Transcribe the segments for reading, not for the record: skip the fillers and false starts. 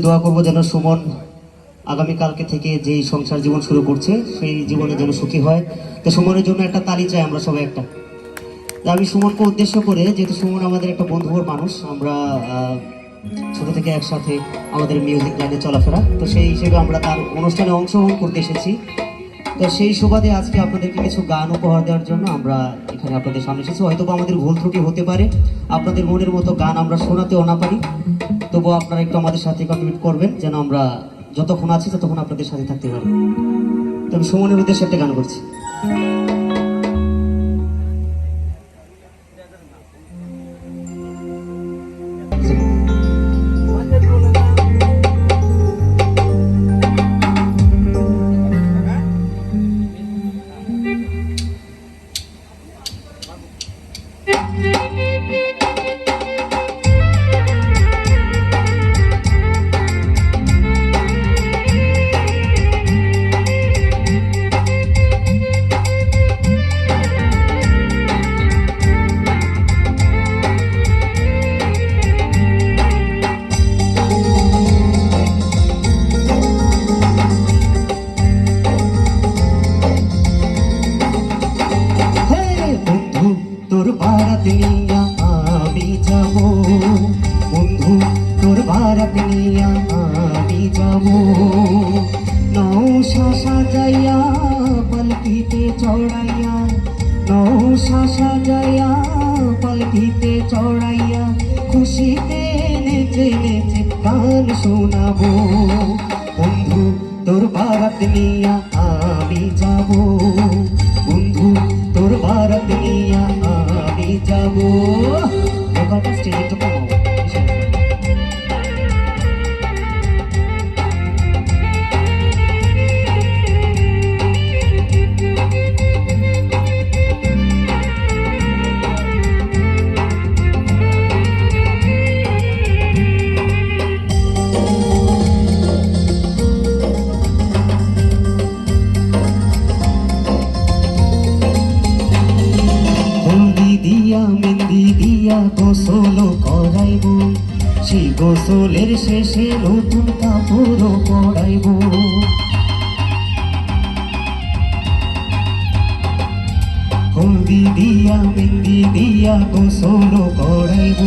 দোয়া করবো যেন সুমন আগামীকালকে থেকে যেই সংসার জীবন শুরু করছে সেই জীবনে যেন সুখী হয়। তো সুমনের জন্য একটা তালি চাই আমরা সবাই একটা। আমি সুমনকে উদ্দেশ্য করে, যেহেতু সুমন আমাদের একটা বন্ধুর মানুষ, আমরা ছোট থেকে একসাথে আমাদের মিউজিক লাইনে চলাফেরা, তো সেই হিসেবে আমরা তার অনুষ্ঠানে অংশগ্রহণ করতে এসেছি। তো সেই সুবাদে আজকে আপনাদেরকে কিছু গান উপহার দেওয়ার জন্য আমরা এখানে আপনাদের সামনে এসেছি। হয়তো আমাদের ভুল ত্রুটি হতে পারে, আপনাদের মনের মতো গান আমরা শোনাতেও না পারি, তবুও আপনারা একটু আমাদের সাথে কন্ট্রিবিউট করবেন যেন আমরা যতক্ষণ আছি ততক্ষণ আপনাদের সাথে থাকতে পারি। তো আমি সুমনের উদ্দেশ্যে একটা গান করছি। তোর ভারত নিয়া আমি যাব, বন্ধু তোর ভারত নিয়া আমি যাব। নৌশা সাজাইয়া পালকিতে চড়াইয়া, নৌশা সাজাইয়া পালকিতে চড়াইয়া, খুশিতে নেচে নেচে গান শোনাবো। বন্ধু তোর ভারত নিয়া আমি যাব, বন্ধু তোর ভারত নিয়া আমি যাব। এবারটা স্টেজে একটু কমাও। মেহেন্দি দিয়া গোসল করাইব, সেই গোসলের শেষে নতুন কাপড় পরাইব। হলদি দিয়া মেহেন্দি দিয়া গোসল করাইব,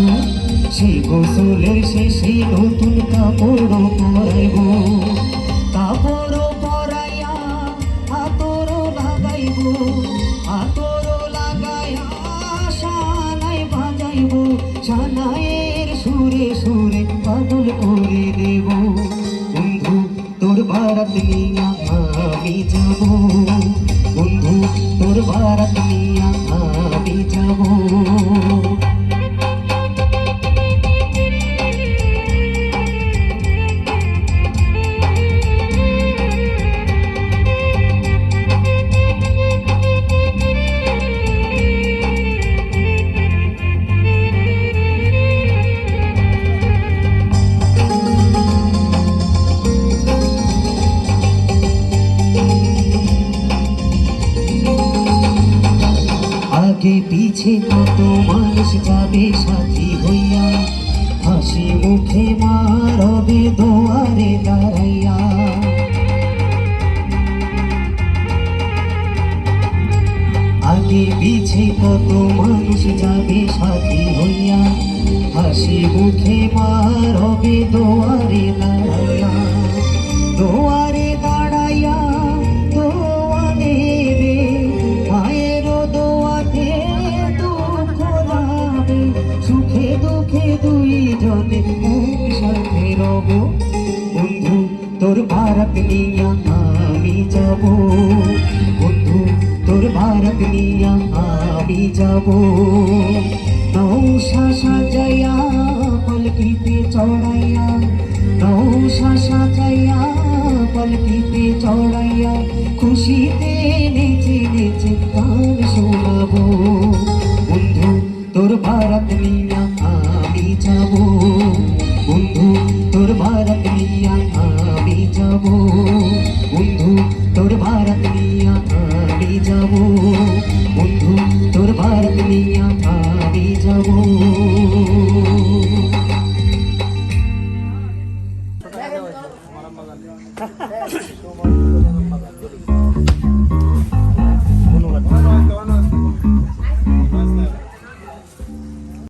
সেই গোসলের শেষে নতুন কাপড় পরাইব। কাপড় পরাইয়া আতর লাগাইব, আতর লাগাইয়া সানায়ের সুরে সুরে পাগল করে দেব। বন্ধু তোর ভারত নিয়া আমি যাব, বন্ধু তোর ভারত নিয়া আমি যাব। আগে পিছে কত মানুষ যাবে সাথী হইয়া, হাসি মুখে মা রবে দোয়ারে দাঁড়াইয়া। আগে পিছে কত মানুষ যাবে সাথী হইয়া, হাসি মুখে মা রবে দোয়ারে দাঁড়াইয়া। দোয়ারে দাঁড়াইয়া দোয়া দেবে, মায়ের দোয়াতে দুঃখ যাবে, সুখে দুঃখে দুইজনে একসাথে রব। বন্ধু তোর ভারত নিয়া আমি যাব, বন্ধু তোর ভারত নিয়া আমি যাব। নৌশা সাজাইয়া পালকিতে চড়াইয়া, নৌশা সাজাইয়া পালকিতে চড়াইয়া, খুশিতে নেচে নেচে গান শোনাবো। বন্ধু তোর ভারত নিয়া আমি যাব, বন্ধু তোর ভারত নিয়া আমি যাব, বন্ধু তোর ভারত নিয়া আমি যাব, বন্ধু তোর ভারত নিয়া আমি যাব। সুমন